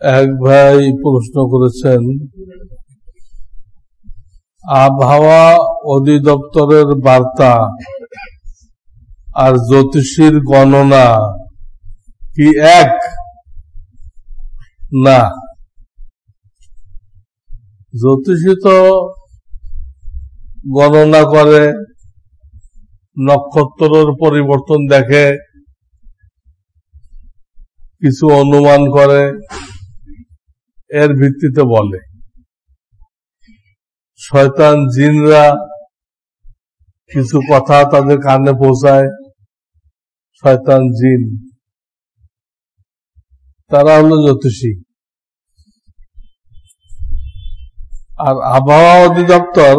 এক ভাই প্রশ্ন করেছেন, আবহাওয়া অধিদপ্তরের বার্তা আর জ্যোতিষীর গণনা কি এক? না, জ্যোতিষী তো গণনা করে, নক্ষত্রের পরিবর্তন দেখে, কিছু অনুমান করে, এর ভিত্তিতে বলে। শয়তান জিনরা কিছু কথা তাদের কানে পৌঁছায়, শয়তান জিন, তারা হলো জ্যোতিষী। আর আবহাওয়া অধিদপ্তর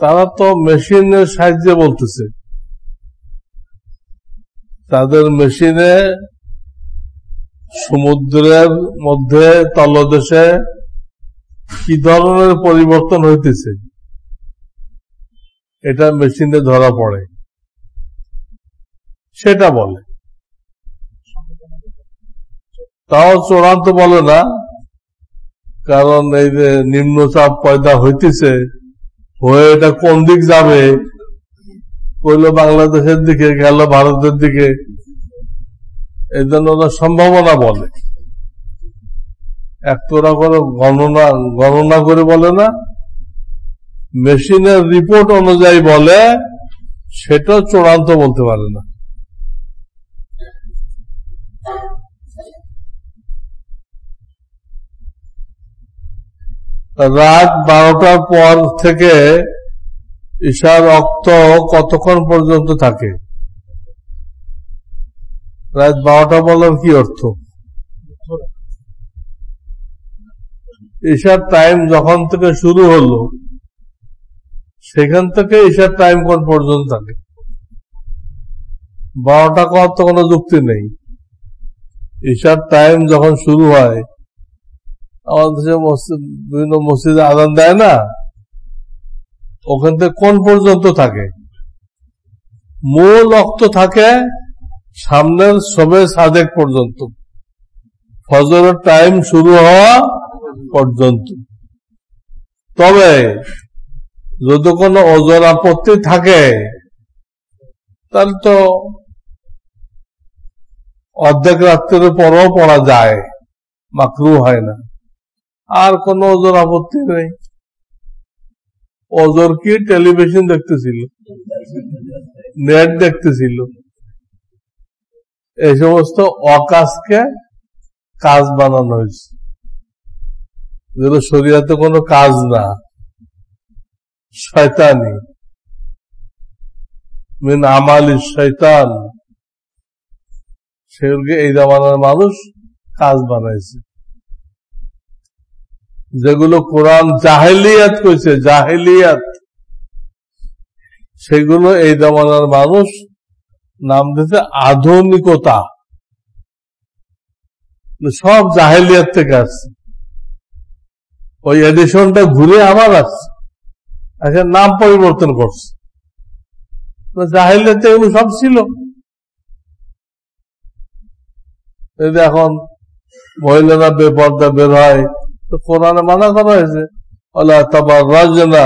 তারা তো মেশিনের সাহায্যে বলতেছে। তাদের মেশিনে সমুদ্রের মধ্যে তলদেশে কি ধরনের পরিবর্তন হইতেছে এটা মেশিনে ধরা পড়ে, সেটা বলে। তাও চূড়ান্ত বলে না, কারণ এই যে নিম্নচাপ পয়দা হইতেছে, হয়ে এটা কোন দিক যাবে, কইল বাংলাদেশের দিকে, গেল ভারতের দিকে, এই জন্য ওরা সম্ভাবনা বলে। একতরা করে গণনা করে বলে না, মেশিনের রিপোর্ট অনুযায়ী বলে, সেটা চূড়ান্ত বলতে পারে না। রাত 12টার পর থেকে ঈশার রক্ত কতক্ষণ পর্যন্ত থাকে? রাত 12টা বলার কি অর্থ? ঈশার টাইম যখন থেকে শুরু হলো সেখান থেকে ঈশার টাইম কোন পর্যন্ত থাকে? 12টা কত তো কোনো যুক্তি নেই। ঈশার টাইম যখন শুরু হয়, আমাদের দেশে বিভিন্ন মসজিদে আযান দেয় না, ওখান থেকে কোন পর্যন্ত থাকে? মূল ওয়াক্ত থাকে সামনের শবে সাদেক পর্যন্ত, ফজরের টাইম শুরু হওয়া পর্যন্ত। তবে যদি কোনো ওজর আপত্তি থাকে তাহলে তো অর্ধেক রাত্রের পরও পড়া যায়, মাকরুহ হয় না। আর কোনো ওজর আপত্তি নেই। ওজর কি টেলিভিশন দেখতেছিল, নেট দেখতেছিল, এই সমস্ত অকাজকে কাজ বানানো হয়েছে, যেগুলো শরীয়তে কোনো কাজ না, শয়তানি, মিন আমালি শয়তান, সেগুলোকে এই জামানার মানুষ কাজ বানাইছে। যেগুলো কোরআন জাহেলিয়াত কইছে, জাহেলিয়াত, সেগুলো এই জামানার মানুষ নাম দিতে আধুনিকতা। সব জাহেলিয়াত থেকে আসছে, ওই এডিশনটা ঘুরে আবার আসছে, এখন নাম পরিবর্তন করছে। জাহেলিয়াতে এগুলো সব ছিল। এখন মহিলারা বেপর্দা বের হয়, তো কোরআনে মানা করা হয়েছে, ওয়ালা তাবাররাজনা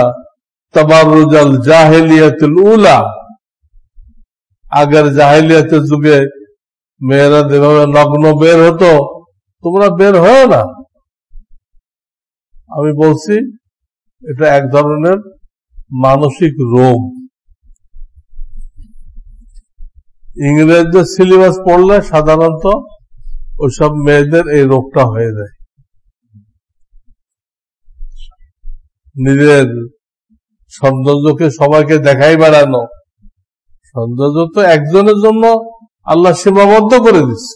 তাবাররুজাল জাহিলিয়াতুল উলা। আগের জাহিলিয়াতের যুগে মেয়েরা যেভাবে নগ্ন বের হতো, তোমরা বের হয় না। আমি বলছি এটা এক ধরনের মানসিক রোগ। ইংরেজদের সিলেবাস পড়লে সাধারণত ওইসব মেয়েদের এই রোগটা হয়ে যায়। নিজের সৌন্দর্যকে সবাইকে দেখাই বেড়ানো, সৌন্দর্য তো একজনের জন্য আল্লাহ সীমাবদ্ধ করে দিচ্ছে,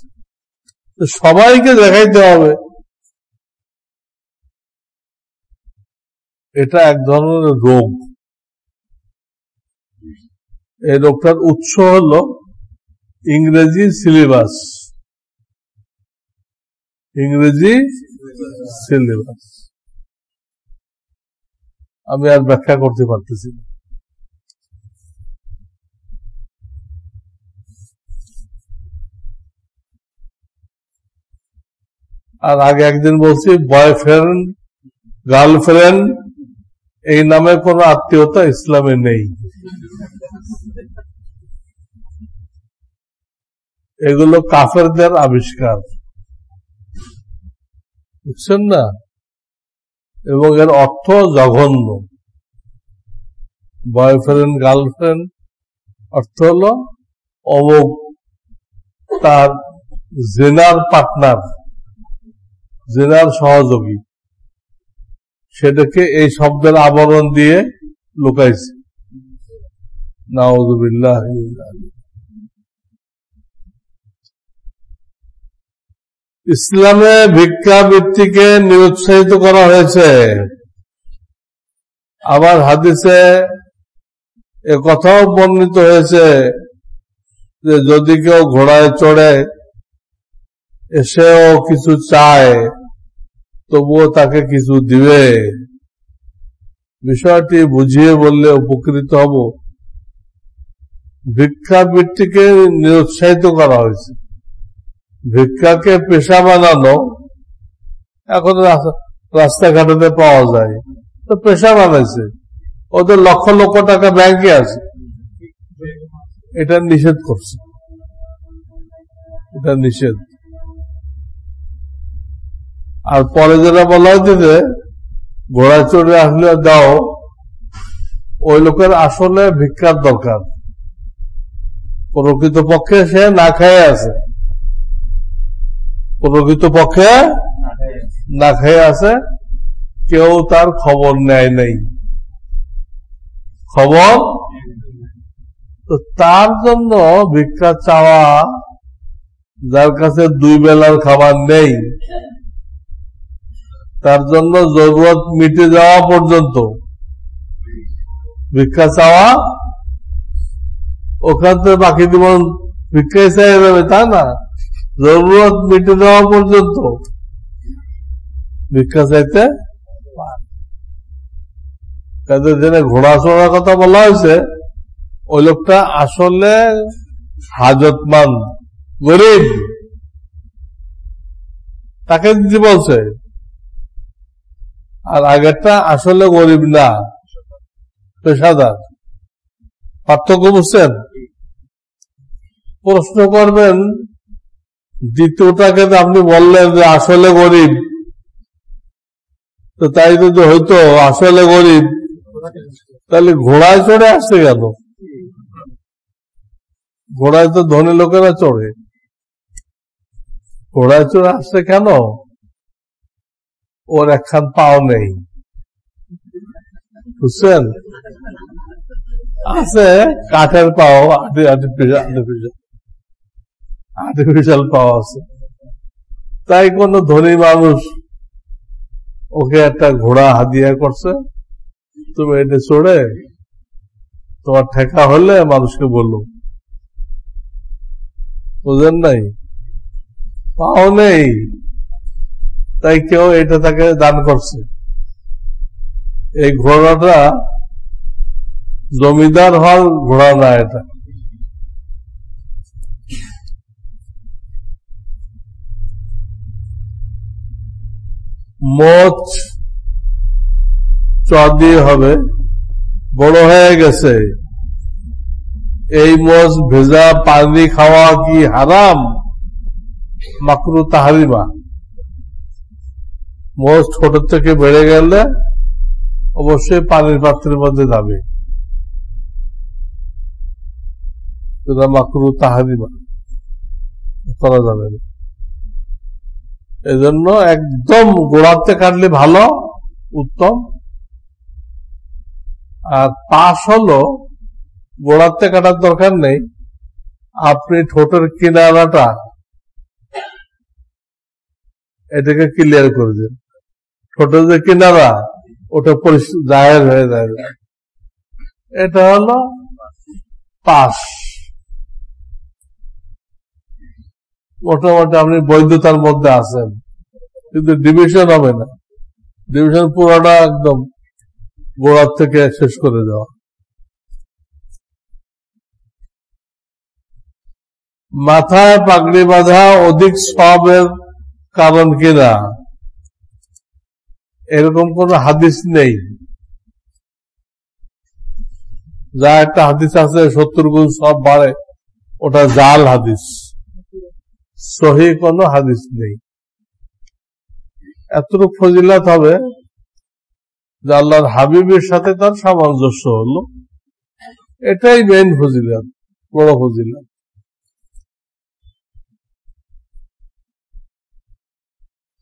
সবাইকে দেখাইতে হবে, এটা এক ধরনের রোগ। এই রোগটার উৎস হল ইংরেজি সিলেবাস, ইংরেজি সিলেবাস। আমি আর ব্যাখ্যা করতে পারতেছি না। আর আগে একদিন বলছি বয়ফ্রেন্ড গার্লফ্রেন্ড এই নামে কোন আত্মীয়তা ইসলামে নেই। এগুলো কাফেরদের আবিষ্কার, বুঝছেন না? এবং এর অর্থ জঘন্য। বয়ফ্রেন্ড গার্লফ্রেন্ড অর্থ হল অমুক তার জেনার পার্টনার, জেনার সহযোগী, সেটাকে এই শব্দের আবরণ দিয়ে লুকাইছে। নাউযুবিল্লাহ। ইসলামে ভিক্ষাবৃত্তিকে নিরুৎসাহিত করা হয়েছে। আবার হাদিসে কথাও বর্ণিত হয়েছে যে যদি কেউ ঘোড়ায় চড়ে এসেও কিছু চায় তবুও তাকে কিছু দিবে। বিষয়টি বুঝিয়ে বললে উপকৃত হব। ভিক্ষাবৃত্তিকে নিরুৎসাহিত করা হয়েছে। ভিক্ষাকে পেশা বানানো এখন রাস্তাঘাটে পাওয়া যায়, তো পেশা বানাইছে, ওদের লক্ষ লক্ষ টাকা ব্যাংকে আছে, এটা নিষেধ করছে, এটা নিষেধ। আর পরে যেটা বলা হয়েছে যে ঘোড়া চড়ে আসলে দাও, ওই লোকের আসলে ভিক্ষার দরকার, প্রকৃত পক্ষে সে না খেয়ে আছে, প্রকৃত পক্ষে না খেয়ে আছে, কেউ তার খবর নেয় নাই, খবর। তো তার জন্য ভিক্ষা চাওয়া, যার কাছে দুই বেলার খাবার নেই, তার জন্য জরুরত মিটে যাওয়া পর্যন্ত ভিক্ষা চাওয়া, ওখান থেকে বাকি জীবন ভিক্ষাই চাই যাবে তা না, জরুরত মিটে যাওয়া পর্যন্ত ভিক্ষা চাইতে। তাদের জন্য ঘোড়া চড়ার কথা বলা হয়েছে, ওই লোকটা আসলে হাজতমন্দ, গরিব, তাকে দিতে বলছে। আর আগেরটা আসলে গরিব না, পেশাদার। পার্থক্য বুঝছেন? প্রশ্ন করবেন, দ্বিতীয়টাকে আপনি বললেন যে আসলে গরিব, তো তাই যদি হইতো আসলে গরিব, তাহলে ঘোড়ায় চড়ে আসছে কেন? ঘোড়ায় তো ধনী লোকেরা চড়ে, ঘোড়ায় চড়ে আসছে কেন? ওর একখান পাও নেই, বুঝছেন? আছে কাঠের পাও, আর্টিফিশিয়াল পাও আছে। তাই কোন ধনী মানুষ ওকে একটা ঘোড়া হাদিয়া করছে, তুমি এটা চড়ে তোমার ঠেকা হলে মানুষকে বললো, বুঝেন নাই? পাও নেই, তাই কেউ এটা তাকে দান করছে। এই ঘোড়াটা জমিদার হওয়ার ঘোড়া না, এটা মোচ চদি হবে, বড় হয়ে গেছে। এই মোচ ভেজা পানি খাওয়া কি হারাম? মাকরু তাহরিমা। মোচ ছোট থেকে বেড়ে গেলে অবশ্যই পানির পাত্রের মধ্যে যাবে, মাকরু তাহরিমা, করা যাবে না। এজন্য একদম গোড়াতে কাটলে ভালো, উত্তম। আর পাশ হলো গোড়াতে কাটার দরকার নেই, আপনি ঠোঁটের কিনারাটা এটাকে ক্লিয়ার করে দেন, ঠোঁটের যে কিনারা ওটা জাহের হয়ে যায়, এটা হলো পাশ। মোটামুটি আপনি বৈধতার মধ্যে আছেন, কিন্তু ডিভিশন হবে না। ডিভিশন পুরোটা একদম গোড়ার থেকে শেষ করে দেওয়া। মাথায় পাগড়ি বাঁধা অধিক সওয়াবের কারণ কিনা এরকম কোন হাদিস নেই। যা একটা হাদিস আছে 70 গুণ সব বাড়ে, ওটা জাল হাদিস, সহি কোন হাদিস নেই। এতটুকু ফজিলত হবে যে আল্লাহর হাবিবের সাথে তার সামঞ্জস্য হলো, এটাই মেইন ফজিলত, বড় ফজিলত।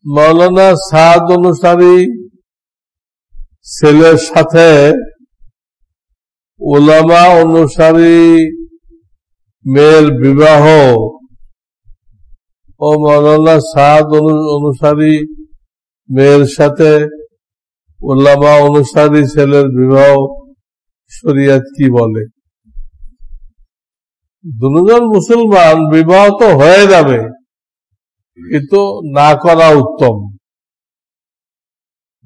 মাওলানা সাদ অনুসারী ছেলের সাথে উলামা অনুসারী মেয়ের বিবাহ ও মাওলানা সাদ অনুসারী মেয়ের সাথে উলামা অনুসারী ছেলের বিবাহ শরীয়ত কি বলে? দুজন মুসলমান বিবাহ তো হয়ে যাবে, কিন্তু না করা উত্তম।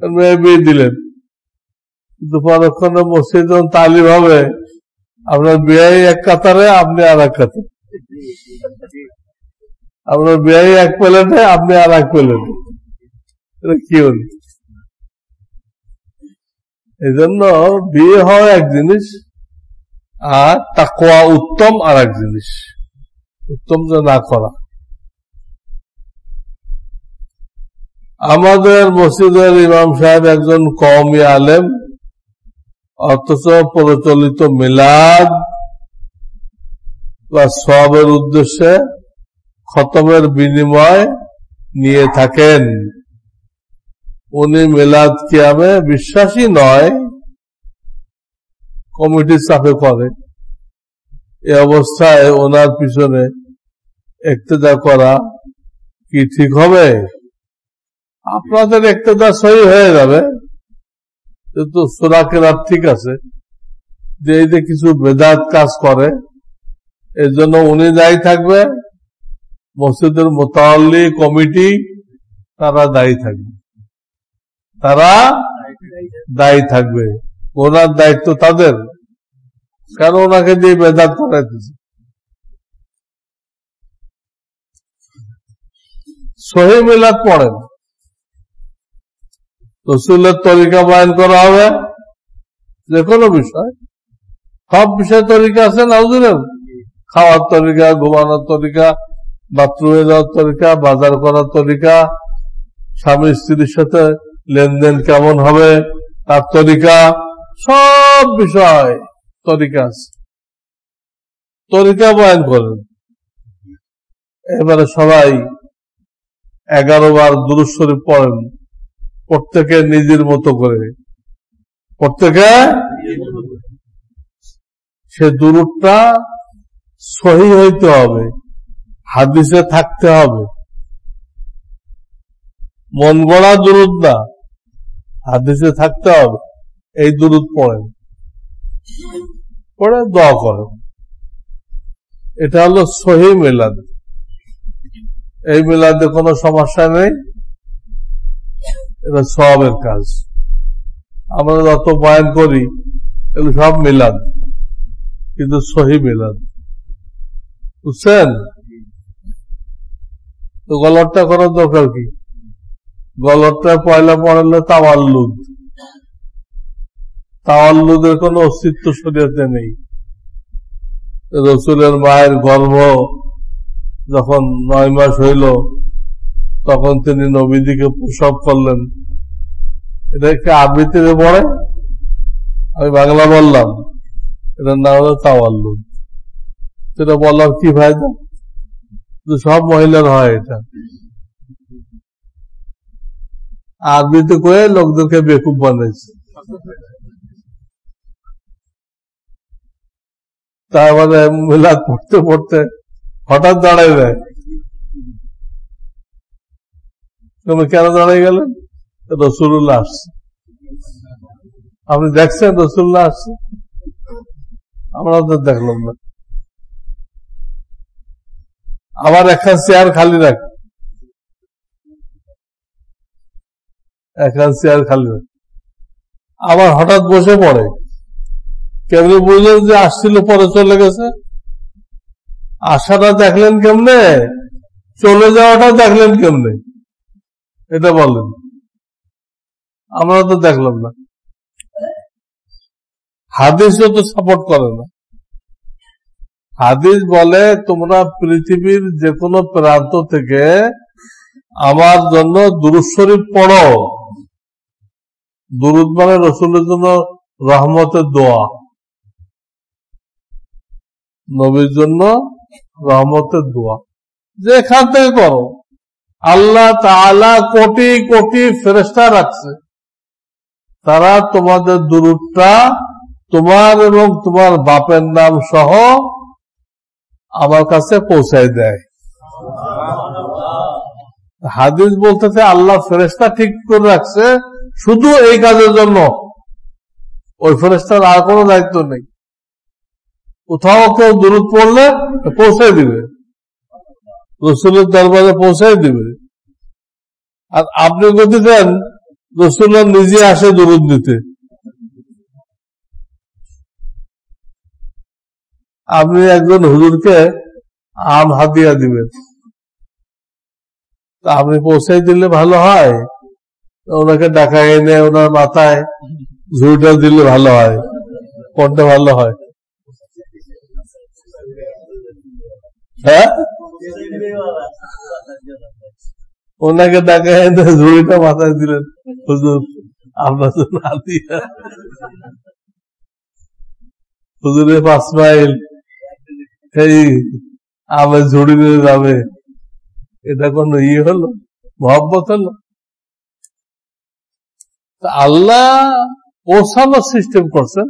মেয়ে বিয়ে দিলেন, কিন্তু পরক্ষণে মসজিদ তালিম হবে, আপনার বিয়ে এক কাতারে, আপনি আর এক কাতারে, আপনার বিয়ে এক প্লেটে, আপনি আর এক প্লেটে, এটা কি হল? এই জন্য বিয়ে হওয়া এক জিনিস, আর তাকওয়া উত্তম আর এক জিনিস। উত্তম যে না করা। আমাদের মসজিদের ইমাম সাহেব একজন কওমি আলেম, অথচ প্রচলিত মিলাদ বা সওয়াবের উদ্দেশ্যে খতমের বিনিময় নিয়ে থাকেন। উনি মিলাদ কিয়ামে বিশ্বাসী নয়, কমিটির চাপে করে। এই অবস্থায় ওনার পিছনে ইক্তেদা করা কি ঠিক হবে? আপনাদের ইক্তেদা সহি হয়ে যাবে, কিন্তু সূরা কেরাত ঠিক আছে, যে এই যে কিছু বেদাত কাজ করে, এর জন্য উনি দায়ী থাকবে, মসজিদের মুতাওয়াল্লি কমিটি তারা দায়ী থাকবে, তারা দায়ী থাকবে। ওনার দায়িত্ব তাদের, কারণ ওনাকে দিয়ে বেদাত করাইতেছে। সহি মিলাদ পড়েন, রাসূলের তরিকা বয়ান করা হবে, যে কোনো বিষয়, সব বিষয় তরিকা আছে না হুজুরের? খাওয়ার তরিকা, ঘুমানোর তরিকা, বাথরুমে যাওয়ার তরিকা, বাজার করার তরিকা, স্বামী স্ত্রীর সাথে লেনদেন কেমন হবে তার তরিকা, সব বিষয় তরিকা আছে, তরিকা বয়ান করেন। এবারে সবাই 11 বার দুরূদ শরীফ পড়েন, প্রত্যেকে নিজের মতো করে, প্রত্যেকে সে দুরূদটা সহি হইতে হবে, হাদিসে থাকতে হবে, মন গড়া দুরূদ না, হাদিসে থাকতে হবে। এই দুরূদ পড়েন, পড়ে দোয়া করেন। এটা হলো সহি মিলাদ। এই মিলাদে কোনো সমস্যা নেই, এটা সওয়াবের কাজ। আমরা যত বয়ান করি এগুলো সব মিলাদ, কিন্তু সহি মিলাদ, বুঝছেন? তো গলতটা করার দরকার কি? গলতটা পয়লা পড়ালে তাওয়াল্লুদ, তাওয়াল্লুদের কোনো অস্তিত্ব শরীয়তে নেই। রাসূলের মায়ের গর্ভ যখন 9 মাস হইল, তখন তিনি নবীজিকে প্রসব করলেন। এটা একটা আবৃত্তি পড়ে, আমি বাংলা বললাম, এটার নাম হলো তাওয়াল্লুদ। সেটা বলার কি ফায়দা? সব মহিলার হয় এটা। আরবিতে কয়ে লোকদেরকে বেকুব বানাইছে। তারপরে মিলাদ পড়তে পড়তে হঠাৎ দাঁড়াই যায়। তুমি কেন দাঁড়াই গেলেন? রাসূলুল্লাহ আসছে। আপনি দেখছেন রাসূলুল্লাহ আসছে? আমরা তো দেখলাম না। আবার একখান চেয়ার খালি রাখ, একখান চেয়ার খালি রাখ, আবার হঠাৎ বসে পড়ে। কেমনি বুঝলেন যে আসছিল, পরে চলে গেছে? আসাটা দেখলেন কেমনে, চলে যাওয়াটা দেখলেন কেমনে? এটা বলেন, আমরা তো দেখলাম না। হাদিসও তো সাপোর্ট করে না। হাদিস বলে তোমরা পৃথিবীর যে কোনো প্রান্ত থেকে আমার জন্য দুরূদ শরীফ পড়ো। দুরূদ মানে রাসূলের জন্য রহমতের দোয়া, নবীর জন্য রহমতের দোয়া, যেখান থেকে করো। আল্লাহ তাআলা কোটি কোটি ফেরেশতা রাখছে, তারা তোমাদের দুরূদটা তোমার এবং তোমার বাপের নাম সহ আমার কাছে পৌঁছায় দেয়। হাদিস বলতেছে আল্লাহ ফেরেশতা ঠিক করে রাখছে শুধু এই কাজের জন্য, ওই ফেরেশতার আর কোনো দায়িত্ব নেই। কোথাও কেউ দুরূদ পড়লে পৌঁছায় দিবে, রাসূলের দরবারে পৌঁছায় দিবে। আর আপনি যদি দেন রাসূলুল্লাহ নিজে আসে দুরূদ দিতে, আপনি একজন হুজুরকে আম হাদিয়া দিবেন, তা আপনি পৌঁছাই দিলে ভালো হয়, ওনাকে ডাকা এনে ওনার মাথায় ঝুড়িটা দিলে ভালো হয়, কোনটা ভালো হয়? হ্যাঁ, ওনাকে ডাকা এনে ঝুড়িটা মাথায় দিলেন, হুজুর আপনার জন্য হাদিয়া, হুজুরের 5 মাইল এই আমের ঝুড়ি নিয়ে যাবে, এটা কোন হলো? মহব্বত হলো? আল্লাহ পৌঁছানোর সিস্টেম করছেন,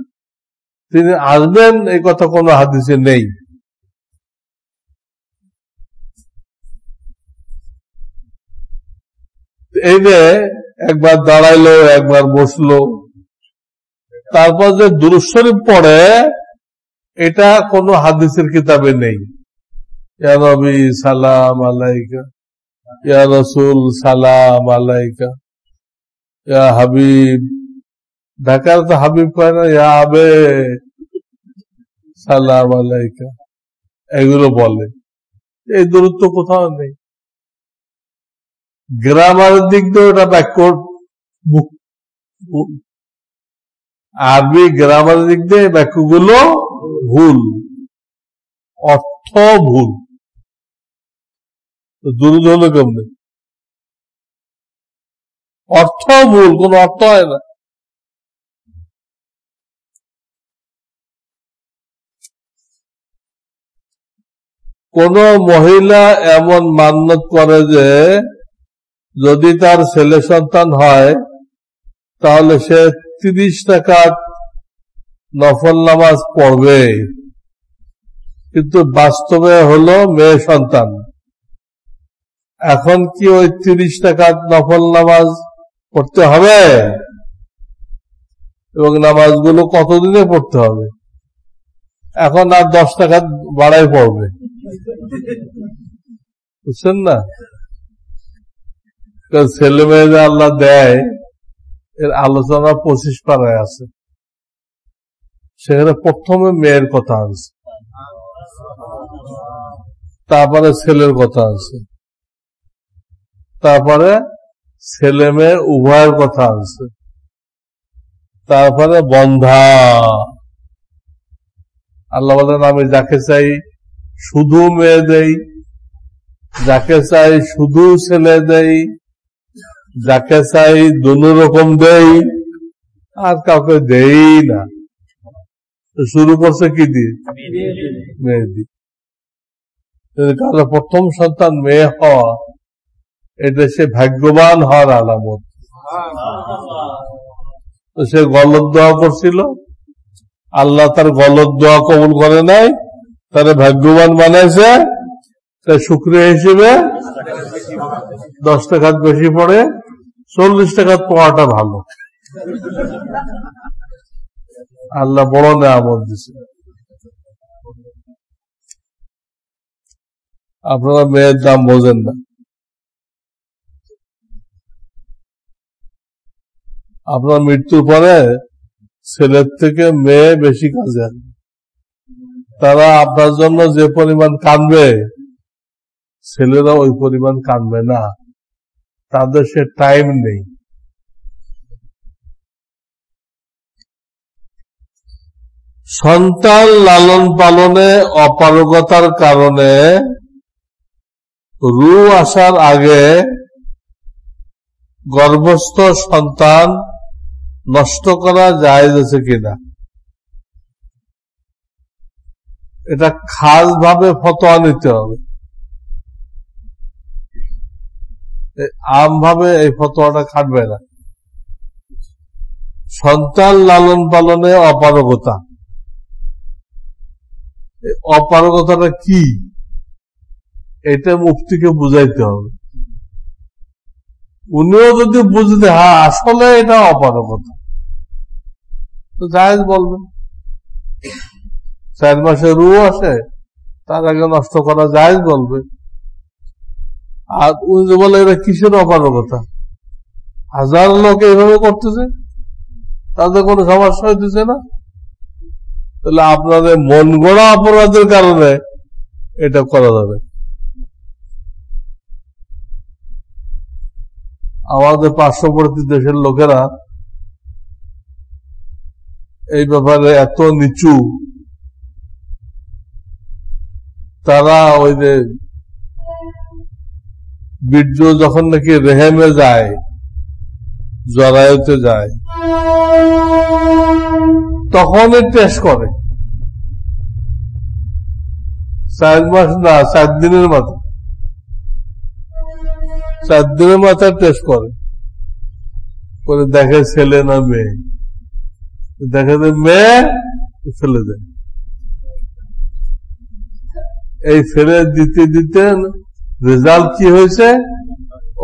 তিনি আসবেন এই কথা কোনো হাদিসে নেই। এই যে একবার দাঁড়াইলো, একবার বসলো, তারপর যে দুরূদ শরীফ পড়ে, এটা কোনো হাদিসের কিতাবে নেই। ইয়া নবী সালাম আলাইকা, ইয়া রাসূল সালাম আলাইকা, ইয়া হাবিব, ঢাকার তো হাবিব কয় না, ইয়া আবে সালাম আলাইকা, এগুলো বলে। এই দূরত্ব কোথাও নেই। গ্রামারের দিক দিয়ে ওটা ব্যাকওয়ার্ড, আরবি গ্রামারের দিক দিয়ে বাক্যগুলো ভুল, অর্থ ভুল। দুরূদ হলো কেমনে? অর্থ ভুল, কোন অর্থ হয় না। কোন মহিলা এমন মান্যত করে যে যদি তার ছেলে সন্তান হয় তাহলে সে 30 রাকাত নফল নামাজ পড়বে, কিন্তু বাস্তবে হলো মেয়ে সন্তান। এখন কি ওই 30 রাকাত নফল নামাজ পড়তে হবে? এবং নামাজগুলো কতদিনে পড়তে হবে? এখন আর 10 রাকাত বাড়াই পড়বে, বুঝছেন না? ছেলে মেয়ে আল্লাহ দেয়, এর আলোচনা 25 পারায় আছে। সেখানে প্রথমে মেয়ের কথা আছে, তারপরে ছেলের কথা আছে, তারপরে ছেলে মেয়ে উভয়ের কথা আছে, তারপরে বন্ধা। আল্লাহ বলেন আমি যাকে চাই শুধু মেয়ে দেই, যাকে চাই শুধু ছেলে দেই, যাকে চাই দুনো রকম দেই, আর কাউকে দেই না। শুরু করছে কি দিয়ে? মেয়ে দিয়ে। কারণ প্রথম সন্তান মেয়ে হওয়া এটা সে ভাগ্যবান হওয়ার আলামত। তো সে গলত দোয়া করছিল, আল্লাহ তার গলত দোয়া কবুল করে নাই, তার ভাগ্যবান বানাইছে। তার শুকরিয়া হিসেবে 10 টাকাত বেশি পড়ে, 40 টাকাত পড়াটা ভালো। আল্লাহ বড় নেয়ামত দিছে। আপনারা মেয়ের দাম বোঝেন না। আপনার মৃত্যুর পরে ছেলের থেকে মেয়ে বেশি কাজে আসবে। তারা আপনার জন্য যে পরিমাণ কাঁদবে, ছেলেরা ওই পরিমাণ কাঁদবে না। তাদের সে টাইম নেই। সন্তান লালন পালনে অপারগতার কারণে রূহ আসার আগে গর্ভস্থ সন্তান নষ্ট করা জায়েজ আছে কিনা, এটা খাস ভাবে ফতোয়া নিতে হবে। আম ভাবে এই ফতোয়াটা খাটবে না। সন্তান লালন পালনে অপারগতা, অপারগতাটা কি এটা মুফতিকে বুঝাইতে হবে। উনিও যদি বুঝতে হ্যাঁ আসলে এটা অপারগতা, তো জায়েজ বলবেন। 4 মাসে রূহ আসে, তার আগে নষ্ট করা জায়েজ বলবে। আর উনি যে বলে এটা কিসের অপারগতা, হাজার লোক এইভাবে করতেছে, তাদের কোনো সমস্যা হইতেছে না, তাহলে আপনাদের মন গড়া অপরাধের কারণে এটা করা যাবে। আমাদের পার্শ্ববর্তী দেশের লোকেরা এই ব্যাপারে এত নিচু, তারা ওই যে বীর্য যখন নাকি রেহেমে যায়, জরায়ুতে যায়, তখনই টেস্ট করে। 4 মাস না, 4 দিনের মাথায়, 4 দিনের মাথায় টেস্ট করে, দেখে ছেলে না মেয়ে, দেখে যে মেয়ে, ফেলে দেয়। এই ফেলে দিতে দিতে রেজাল্ট কি হয়েছে,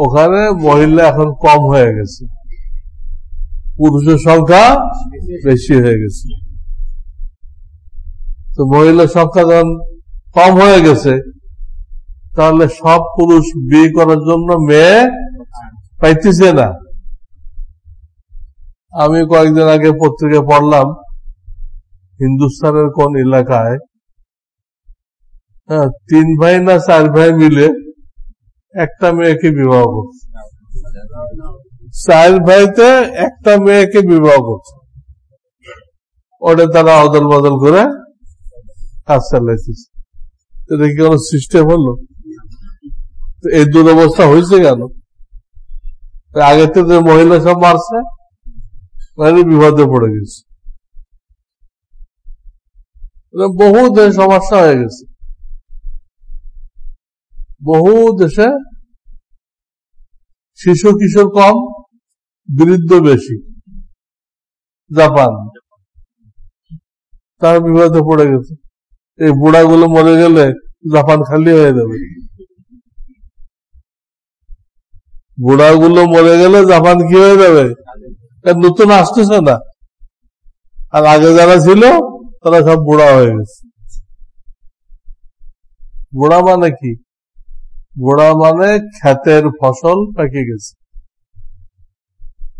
ওখানে মহিলা এখন কম হয়ে গেছে, পুরুষের সংখ্যা বেশি হয়ে গেছে। তো মহিলার সংখ্যা যখন কম হয়ে গেছে, তাহলে সব পুরুষ বিয়ে করার জন্য মেয়ে পাইতেছে না। আমি কয়েকদিন আগে পত্রিকা পড়লাম, হিন্দুস্তানের কোন এলাকায় 3 ভাই না 4 ভাই মিলে একটা মেয়েকে বিবাহ করছে। 4 ভাইতে একটা মেয়েকে বিবাহ করছে, ওটা তারা অদল বদল করে কাজ চালাইছে। এটা কি কোন সিস্টেম হলো? এই দুরবস্থা হয়েছে কেন? আগে থেকে মহিলা সব মারছে, মানে বিপদে পড়ে গেছে। বহু দেশে সমস্যা হয়ে গেছে, বহু দেশে শিশু কিশোর কম, বৃদ্ধ বেশি। জাপান, তার বিপদে পড়ে গেছে। এই বুড়াগুলো মরে গেলে জাপান খালি হয়ে যাবে। বুড়াগুলো মরে গেলে জাপান কি হয়ে যাবে? নতুন আসতেছে না, আর আগে যারা ছিল তারা সব বুড়া হয়ে গেছে। বুড়া মানে কি? বুড়া মানে ক্ষেতের ফসল পেকে গেছে।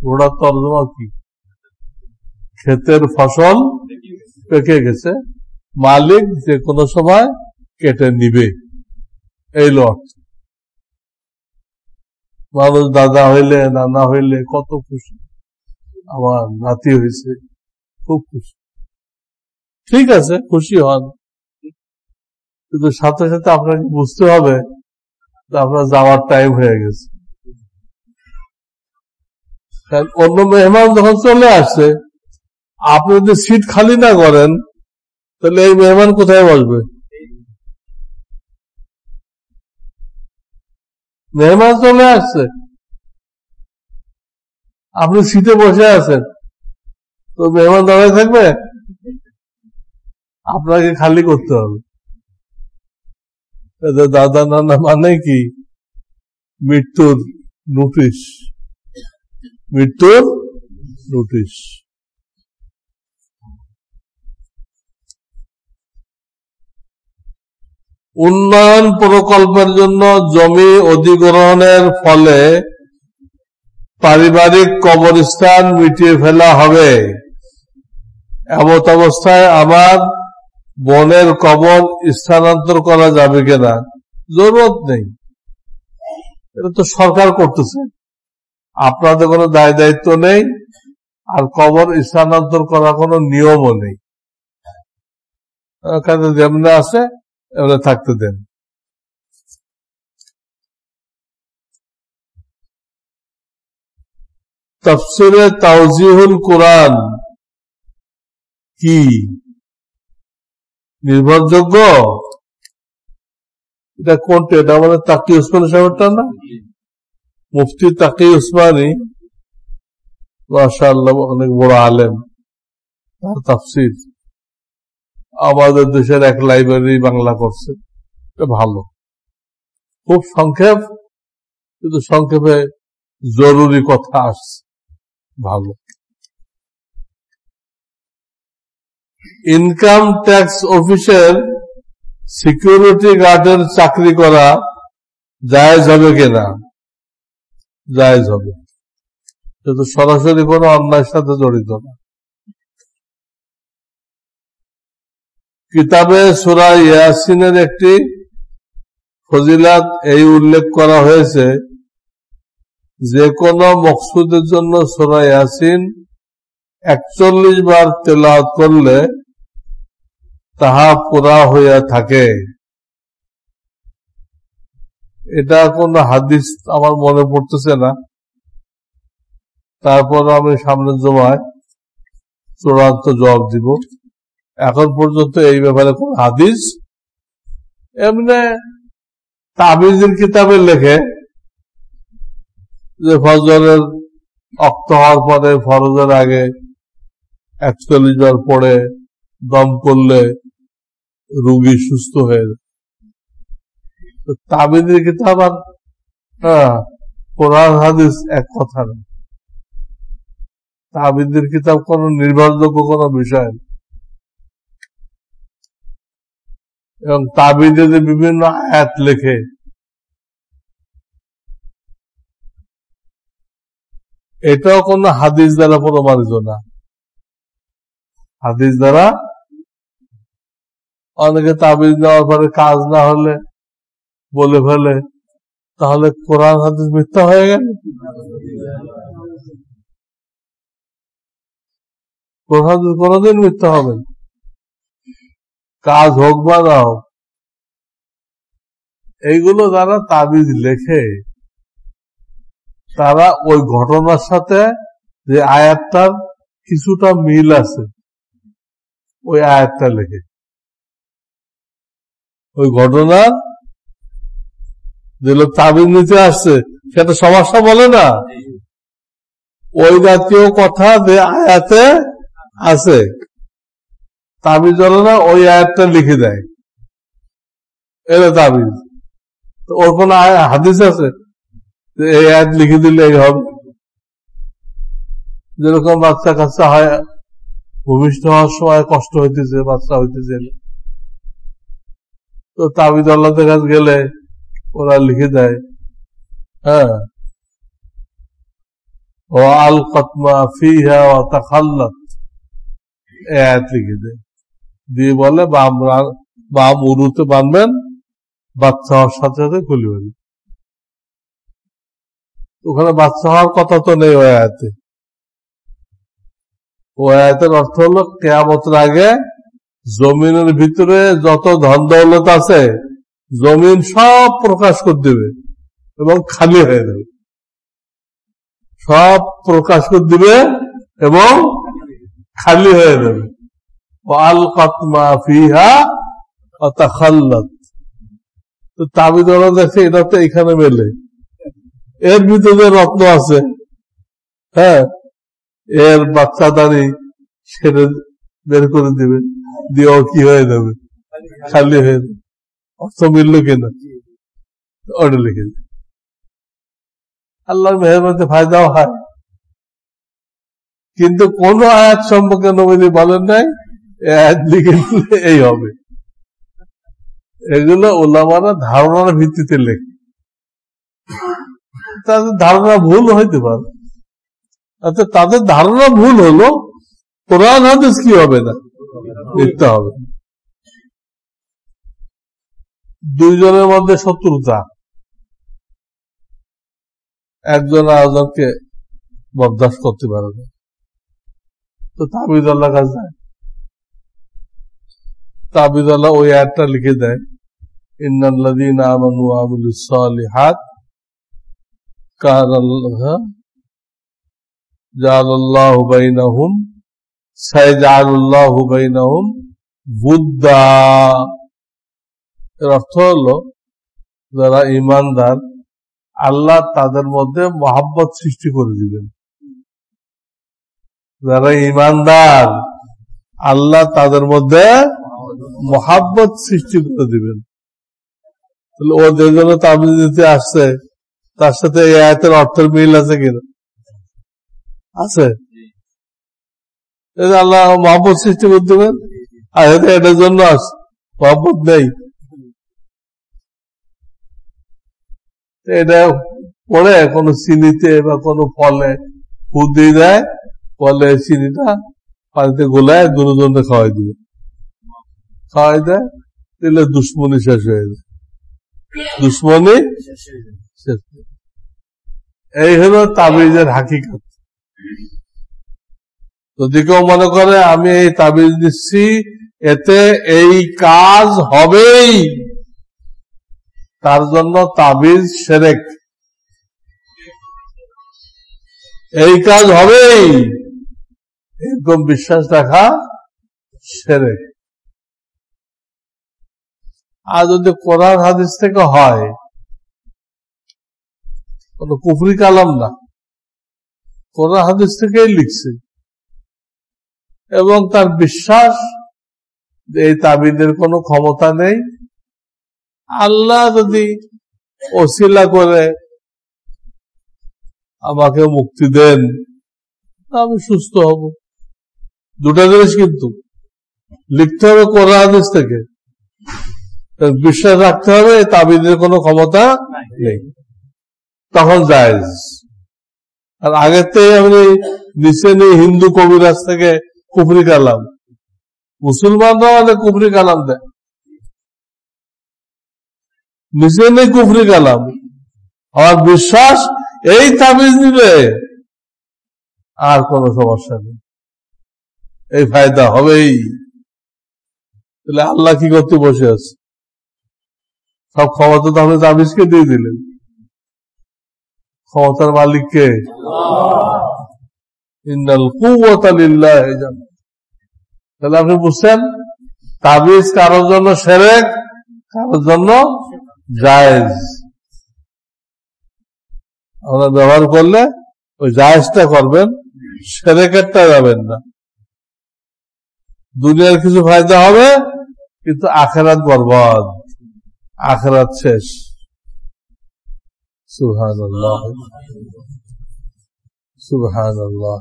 বুড়া তর্জমা কি? ক্ষেতের ফসল পেকে গেছে, মালিক যে কোনো সময় কেটে নিবে, এই অর্থ। মানুষ দাদা হইলে নানা হইলে কত খুশি, আমার নাতি হয়েছে, খুব খুশি। ঠিক আছে, খুশি হন, কিন্তু সাথে সাথে আপনাকে বুঝতে হবে যে আপনার যাওয়ার টাইম হয়ে গেছে। অন্য মেহমান যখন চলে আসছে, আপনি যদি সিট খালি না করেন, তাহলে এই মেহমান কোথায় বসবে? মেহমান চলে আসছে, আপনি সিটে বসে আছেন, তো মেহমান দাঁড়ায় থাকবে? আপনাকে খালি করতে হবে। দাদা নানা মানে কি? মৃত্যুর নোটিশ, মৃত্যুর নোটিশ। উন্নয়ন প্রকল্পের জন্য জমি অধিগ্রহণের ফলে পারিবারিক কবরস্থান মিটিয়ে ফেলা হবে, এমত অবস্থায় আমার বোনের কবর স্থানান্তর করা যাবে কিনা? জরুরত নেই, এটা তো সরকার করতেছে। আপনাদের কোনো দায় দায়িত্ব নেই, আর কবর স্থানান্তর করার কোনো নিয়মও নেই। যেমনি আছে এমনি থাকতে দেন। তাফসিরে তাওজিহুল কোরআন কি নির্ভরযোগ্য? এটা কোনটা? এটা আমাদের তাকি উসমানী সাহেবটা না? মুফতি তাকি উসমানী, মাশাআল্লাহ, অনেক বড় আলেম। তার তাফসির আমাদের দেশের এক লাইব্রেরি বাংলা করছে। এটা ভালো, খুব সংক্ষেপ, কিন্তু সংক্ষেপে জরুরি কথা আসছে, ভালো। ইনকাম ট্যাক্স অফিসের সিকিউরিটি গার্ডের চাকরি করা জায়েজ হবে কিনা? জায়েজ হবে, কিন্তু সরাসরি কোনো অন্যায়ের সাথে জড়িত না। কিতাবে সূরা ইয়াসিনের একটি ফজিলাত এই উল্লেখ করা হয়েছে, যে কোনো মকসুদের জন্য সূরা ইয়াসিন 41 বার তেলাওয়াত করলে তাহা পুরা হইয়া থাকে। এটা কোন হাদিস আমার মনে পড়তেছে না, তারপর আমি সামনের জমায় চূড়ান্ত জবাব দিব। এখন পর্যন্ত এই ব্যাপারে কোন হাদিস, এমনি তাবিজের কিতাবে লেখে যে ফজরের ওয়াক্ত হওয়ার পরে ফরজের আগে 41 বার পড়ে দম করলে রোগী সুস্থ হয়ে যায়। তাবিজের কিতাব আর কোরআন হাদিস এক কথা না। তাবিজের কিতাব কোন নির্ভরযোগ্য কোন বিষয়, এবং তাবিজে যে বিভিন্ন আয়াত লেখে, এটাও কোন হাদিস দ্বারা প্রমাণিত না। হাদিস দ্বারা অনেকে তাবিজ নেওয়ার পরে কাজ না হলে বলে ফেলে, তাহলে কোরআন হাদিস মিথ্যা হয়ে গেল। কোরআন হাদিস কোনদিন মিথ্যা হবে না, কাজ হোক বা না হোক। এইগুলো যারা তাবিজ লেখে, তারা ওই ঘটনার সাথে যে আয়াতটার কিছুটা মিল আছে ওই আয়াতটা লেখে। ওই ঘটনার যে লোক তাবিজ নিতে আসছে সেটা সমস্যা বলে না, ওই জাতীয় কথা যে আয়াতে আছে তাবিজ বলে না, ওই আয়াতটা লিখে দেয়, এটা তাবিজ। ওর কোন হাদিস আছে এই আয়াত লিখে দিলে এই হবে? যেরকম বাচ্চা কাচ্চা হয়, ভূমিষ্ঠ হওয়ার সময় কষ্ট হইতেছে, বাচ্চা হইতেছে, তো তাবিজ আল্লাহদের কাছে গেলে ওরা লিখে দেয়, হ্যাঁ, ও আল কতমা ফিহা ওয়া তাখাল্লাত, এই আয়াত লিখে দেয়, দিয়ে বলে বাম উরুতে বাঁধবেন, বাচ্চা হওয়ার সাথে সাথে খুলি হইল। ওখানে বাচ্চা হওয়ার কথা তো নেই ওই আয়াতে। ওই আয়াতের অর্থ হলো কিয়ামতের আগে জমিনের ভিতরে যত ধন দৌলত আছে জমিন সব প্রকাশ করে দেবে এবং খালি হয়ে যাবে, সব প্রকাশ করে দিবে এবং খালি হয়ে যাবে। আল কতমা ফিহা ওয়া তাখাল্লাত, তো তাবিজ ওরা দেখে এটা তো এখানে মেলে, এর ভিতরে রত্ন আছে, হ্যাঁ, এর বাচ্চাদারি ছেড়ে বের করে দিবে, দিয়েও কি হয়ে যাবে, খালি হয়ে যাবে। অর্থ মিলল কিনা ওটা লিখে দেবে। আল্লাহর মেহেরবানিতে ফায়দাও হয়, কিন্তু কোন আয়াত সম্পর্কে নবী বলেন নাই আয়াত লিখে দিলে এই হবে। এগুলো ওলামারা ধারণার ভিত্তিতে লেখে, তাদের ধারণা ভুল হইতে পারে। আচ্ছা, তাদের ধারণা ভুল হলো, কোরআন হাদিস কি হবে না, লিখতে হবে। দুইজনের মধ্যে শত্রুতা, একজন আরেকজনকে বরদাস্ত করতে পারে না, তো তাবিজওয়ালার কাছে যায়। তাবিজওয়ালা ওই আয়াতটা লিখে দেয়, ইন্নাল্লাযীনা আমানু ওয়া আমিলুস সালিহাত জাআলাল্লাহু বাইনাহুম সায়াজআলুল্লাহু বাইনাহুম বুদ্দা। এর অর্থ হলো যারা ঈমানদার আল্লাহ তাদের মধ্যে মহব্বত সৃষ্টি করে দিবেন। যারা ঈমানদার আল্লাহ তাদের মধ্যে মহব্বত সৃষ্টি করে দিবেন। তাহলে ও যে জন্য তাবিজ দিতে আসছে তার সাথে এই আয়াতের অর্থের মিল আছে কিনা? আছে। আল্লাহ মহব্বত সৃষ্টি করে দিবেন, আর এটার জন্য আসছে, মহব্বত নেই। এটা পরে কোনো চিনিতে বা কোনো ফলে ফুদ দিয়ে দেয়, ফলে চিনিটা পানিতে গোলায় দুজনে খাওয়াই দিবে, খাওয়াই দেয়, দিলে দুশ্মনী শেষ হয়ে যায়। দুশ্মনী শেষ। এই হলো তাবিজের হাকিকত। যদি কেউ মনে করে আমি এই তাবিজ দিচ্ছি এতে এই কাজ হবেই, তার জন্য তাবিজ শিরক। এই কাজ হবেই এরকম বিশ্বাস রাখা শিরক। আর যদি কোরআন হাদিস থেকে হয়, কোন কুফরি কালাম না, কোরআন হাদিস থেকেই লিখছে, এবং তার বিশ্বাস যে এই তাবিজের কোনো ক্ষমতা নেই, আল্লাহ যদি ওসিলা করে আমাকে মুক্তি দেন আমি সুস্থ হব। দুটা জিনিস কিন্তু লিখতে হবে কোরআন হাদিস থেকে, বিশ্বাস রাখতে হবে তাবিজের কোনো ক্ষমতা নেই, তখন জায়েজ। আর আগের থেকে আমি নিচে নেই হিন্দু কবিরাজ থেকে কুফরি কালাম, মুসলমানরা মানে কুফরি কালাম দেয়, নিচে নেই কুফরি কালাম। আমার বিশ্বাস এই তাবিজ নিলে আর কোন সমস্যা নেই, এই ফায়দা হবেই। তাহলে আল্লাহ কি করতে বসে আছে? সব ক্ষমতা তো আপনি তাবিজকে দিয়ে দিলেন, ক্ষমতার মালিককে। ইন্নাল কুওয়াতা লিল্লাহি জামিআ। তাহলে আপনি বুঝছেন তাবিজ কারোর জন্য শিরক, কারোর জন্য জায়েজ। আমরা ব্যবহার করলে ওই জায়েজটা করবেন, শিরকেরটা যাবেন না। দুনিয়ার কিছু ফায়দা হবে কিন্তু আখিরাত বরবাদ, আখিরাত শেষ। সুবহানাল্লাহ, সুবহানাল্লাহ।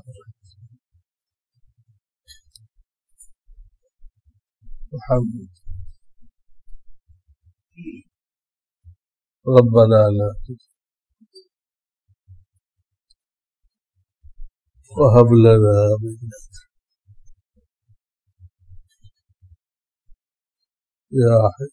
ربنا لا وهب لنا من يا حي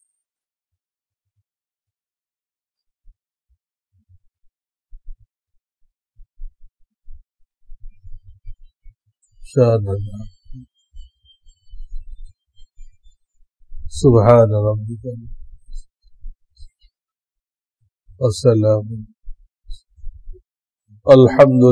شاننا. سبحان ربك والسلام الحمد